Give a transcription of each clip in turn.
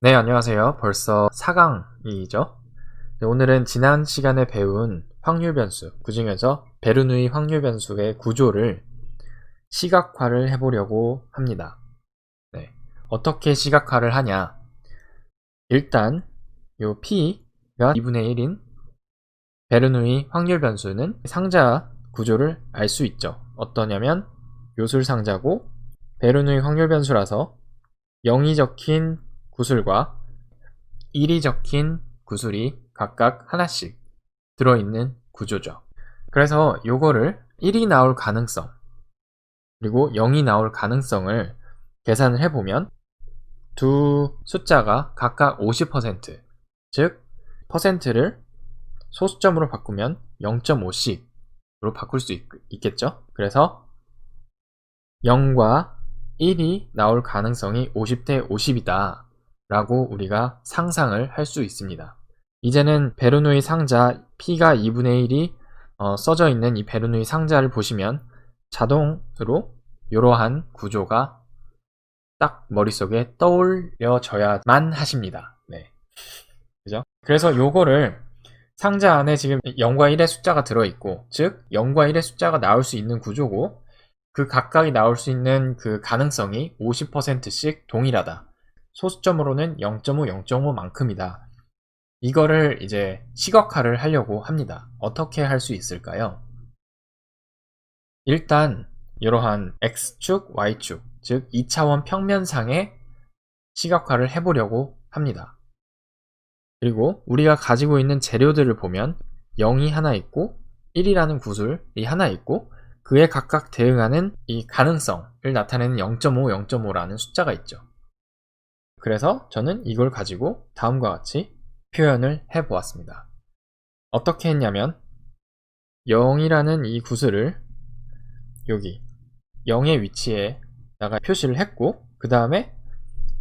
네, 안녕하세요. 벌써 4강이죠. 오늘은 지난 시간에 배운 확률 변수, 그 중에서 베르누이 확률 변수의 구조를 시각화를 해보려고 합니다. 네, 어떻게 시각화를 하냐? 일단 요 P가 2분의 1인 베르누이 확률 변수는 상자 구조를 알 수 있죠. 어떠냐면 요술상자고 베르누이 확률 변수라서 0이 적힌 구술과 1이 적힌 구술이 각각 하나씩 들어있는 구조죠. 그래서 요거를 1이 나올 가능성 그리고 0이 나올 가능성을 계산을 해보면 두 숫자가 각각 50%, 즉 퍼센트를 소수점으로 바꾸면 0.5씩으로 바꿀 수 있겠죠. 그래서 0과 1이 나올 가능성이 50대 50이다 라고 우리가 상상을 할 수 있습니다. 이제는 베르누이 상자 P가 2분의 1이 써져 있는 이 베르누이 상자를 보시면 자동으로 이러한 구조가 딱 머릿속에 떠올려져야만 하십니다. 네. 그죠? 그래서 요거를 상자 안에 지금 0과 1의 숫자가 들어있고, 즉 0과 1의 숫자가 나올 수 있는 구조고, 그 각각이 나올 수 있는 그 가능성이 50%씩 동일하다. 소수점으로는 0.5, 0.5만큼이다. 이거를 이제 시각화를 하려고 합니다. 어떻게 할 수 있을까요? 일단 이러한 X축, Y축, 즉 2차원 평면상의 시각화를 해보려고 합니다. 그리고 우리가 가지고 있는 재료들을 보면 0이 하나 있고 1이라는 구술이 하나 있고 그에 각각 대응하는 이 가능성을 나타내는 0.5, 0.5라는 숫자가 있죠. 그래서 저는 이걸 가지고 다음과 같이 표현을 해보았습니다. 어떻게 했냐면 0이라는 이 구슬을 여기 0의 위치에다가 표시를 했고 그 다음에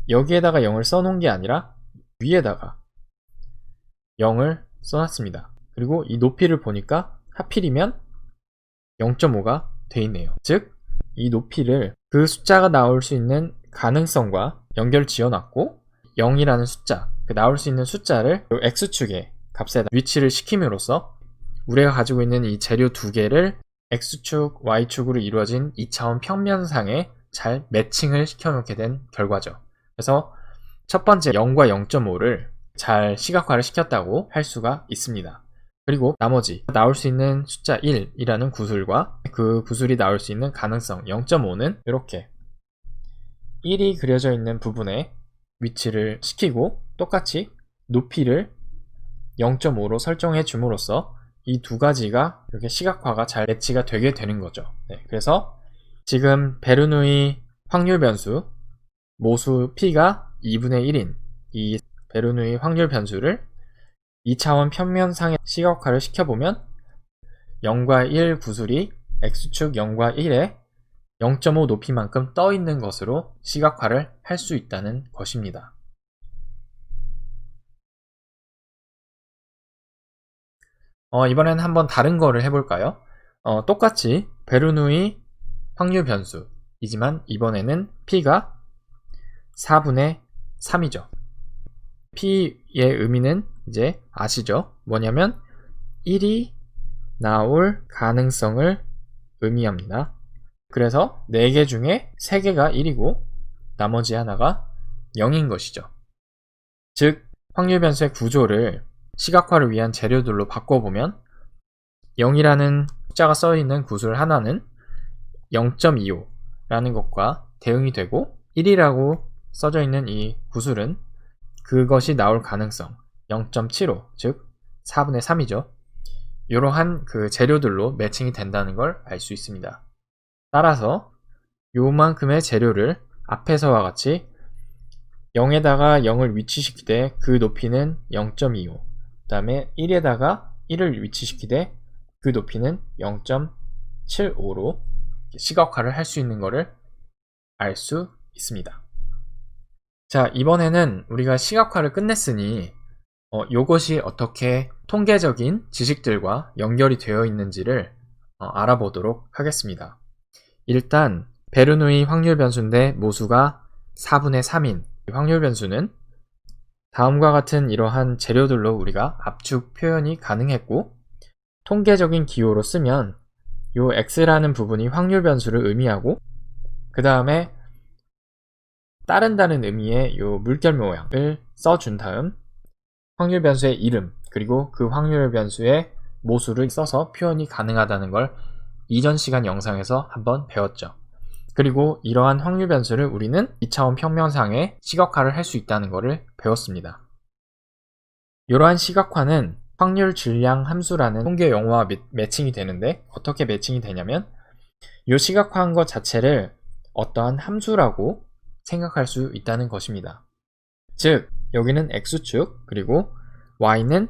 여기에다가 0을 써놓은 게 아니라 위에다가 0을 써놨습니다. 그리고 이 높이를 보니까 하필이면 0.5가 돼 있네요. 즉 이 높이를 그 숫자가 나올 수 있는 가능성과 연결 지어놨고 0이라는 숫자, 그 나올 수 있는 숫자를 X축의 값에다 위치를 시킴으로써 우리가 가지고 있는 이 재료 두 개를 X축, Y축으로 이루어진 2차원 평면상에 잘 매칭을 시켜놓게 된 결과죠. 그래서 첫 번째 0과 0.5를 잘 시각화를 시켰다고 할 수가 있습니다. 그리고 나머지 나올 수 있는 숫자 1이라는 구술과 그 구술이 나올 수 있는 가능성 0.5는 이렇게 1이 그려져 있는 부분에 위치를 시키고 똑같이 높이를 0.5로 설정해 줌으로써 이 두 가지가 이렇게 시각화가 잘 매치가 되게 되는 거죠. 네, 그래서 지금 베르누이 확률 변수 모수 P가 2분의 1인 이 베르누이 확률 변수를 2차원 평면상에 시각화를 시켜보면 0과 1 구술이 X축 0과 1에 0.5 높이만큼 떠 있는 것으로 시각화를 할 수 있다는 것입니다. 이번에는 한번 다른 거를 해볼까요? 똑같이 베르누이 확률 변수이지만 이번에는 P가 4분의 3이죠. P의 의미는 이제 아시죠? 뭐냐면 1이 나올 가능성을 의미합니다. 그래서 4개 중에 3개가 1이고 나머지 하나가 0인 것이죠. 즉 확률 변수의 구조를 시각화를 위한 재료들로 바꿔보면 0이라는 숫자가 써있는 구술 하나는 0.25라는 것과 대응이 되고 1이라고 써져 있는 이 구술은 그것이 나올 가능성 0.75, 즉 4분의 3이죠. 이러한 그 재료들로 매칭이 된다는 걸 알 수 있습니다. 따라서 요만큼의 재료를 앞에서와 같이 0에다가 0을 위치시키되 그 높이는 0.25, 그 다음에 1에다가 1을 위치시키되 그 높이는 0.75로 시각화를 할 수 있는 것을 알 수 있습니다. 자, 이번에는 우리가 시각화를 끝냈으니 요것이 어떻게 통계적인 지식들과 연결이 되어 있는지를 알아보도록 하겠습니다. 일단 베르누이 확률 변수인데 모수가 4분의 3인 확률 변수는 다음과 같은 이러한 재료들로 우리가 압축 표현이 가능했고, 통계적인 기호로 쓰면 요 x라는 부분이 확률 변수를 의미하고, 그 다음에 다른 의미의 요 물결 모양을 써준 다음 확률 변수의 이름 그리고 그 확률 변수의 모수를 써서 표현이 가능하다는 걸 이전 시간 영상에서 한번 배웠죠. 그리고 이러한 확률 변수를 우리는 2차원 평면상에 시각화를 할 수 있다는 것을 배웠습니다. 이러한 시각화는 확률 질량 함수라는 통계 용어와 매칭이 되는데, 어떻게 매칭이 되냐면 이 시각화한 것 자체를 어떠한 함수라고 생각할 수 있다는 것입니다. 즉 여기는 x축 그리고 y는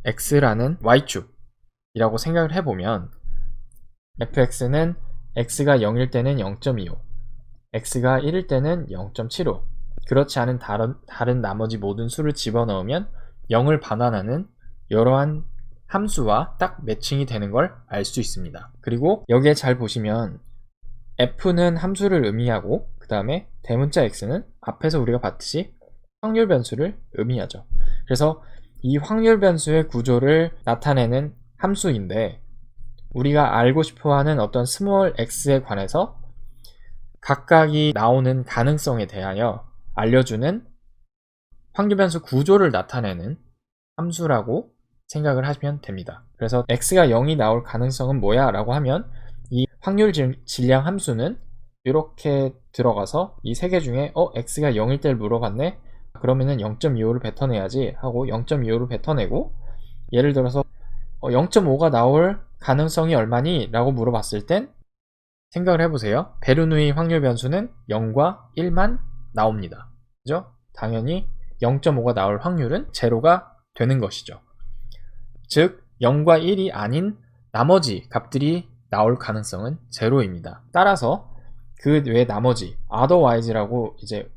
fx라는 y축이라고 생각을 해보면, fx는 x가 0일 때는 0.25, x가 1일 때는 0.75, 그렇지 않은 다른 나머지 모든 수를 집어넣으면 0을 반환하는 이러한 함수와 딱 매칭이 되는 걸 알 수 있습니다. 그리고 여기에 잘 보시면 f는 함수를 의미하고, 그 다음에 대문자 x는 앞에서 우리가 봤듯이 확률 변수를 의미하죠. 그래서 이 확률 변수의 구조를 나타내는 함수인데, 우리가 알고 싶어하는 어떤 스몰 x에 관해서 각각이 나오는 가능성에 대하여 알려주는 확률 변수 구조를 나타내는 함수라고 생각을 하시면 됩니다. 그래서 x가 0이 나올 가능성은 뭐야? 라고 하면 이 확률 질량 함수는 이렇게 들어가서 이 세 개 중에 x가 0일 때를 물어봤네? 그러면은 0.25를 뱉어내야지 하고 0.25를 뱉어내고, 예를 들어서 0.5가 나올 가능성이 얼마니? 라고 물어봤을 땐 생각을 해보세요. 베르누이 확률 변수는 0과 1만 나옵니다. 그죠? 당연히 0.5가 나올 확률은 제로가 되는 것이죠. 즉 0과 1이 아닌 나머지 값들이 나올 가능성은 제로입니다. 따라서 그 외 나머지 otherwise라고 이제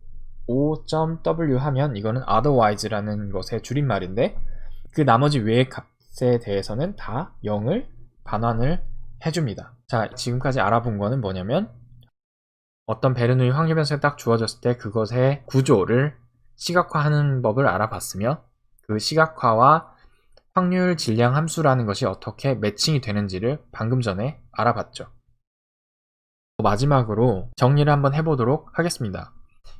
O.W 하면 이거는 otherwise라는 것의 줄임말인데, 그 나머지 외의 값에 대해서는 다 0을 반환을 해줍니다. 자, 지금까지 알아본 거는 뭐냐면, 어떤 베르누이 확률 변수가 딱 주어졌을 때 그것의 구조를 시각화하는 법을 알아봤으며, 그 시각화와 확률 질량 함수라는 것이 어떻게 매칭이 되는지를 방금 전에 알아봤죠. 마지막으로 정리를 한번 해보도록 하겠습니다.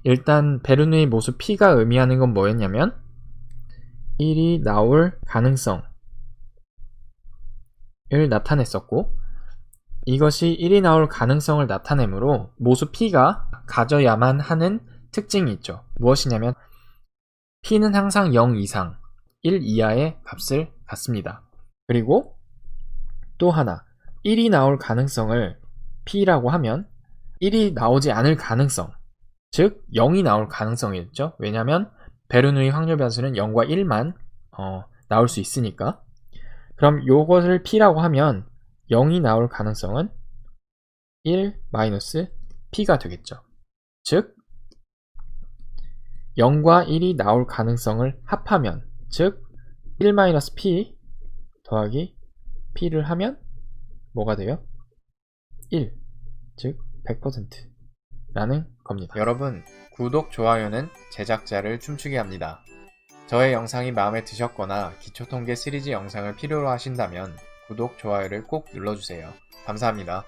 일단 베르누이 모수 P가 의미하는 건 뭐였냐면 1이 나올 가능성을 나타냈었고, 이것이 1이 나올 가능성을 나타내므로 모수 P가 가져야만 하는 특징이 있죠. 무엇이냐면 P는 항상 0 이상 1 이하의 값을 갖습니다. 그리고 또 하나, 1이 나올 가능성을 P라고 하면 1이 나오지 않을 가능성, 즉 0이 나올 가능성이겠죠. 왜냐하면 베르누이 확률 변수는 0과 1만 나올 수 있으니까. 그럼 요것을 P라고 하면 0이 나올 가능성은 1 마이너스 P가 되겠죠. 즉 0과 1이 나올 가능성을 합하면, 즉 1 마이너스 P 더하기 P를 하면 뭐가 돼요? 1, 즉 100%라는 겁니다. 여러분, 구독, 좋아요는 제작자를 춤추게 합니다. 저의 영상이 마음에 드셨거나 기초통계 시리즈 영상을 필요로 하신다면 구독, 좋아요를 꼭 눌러주세요. 감사합니다.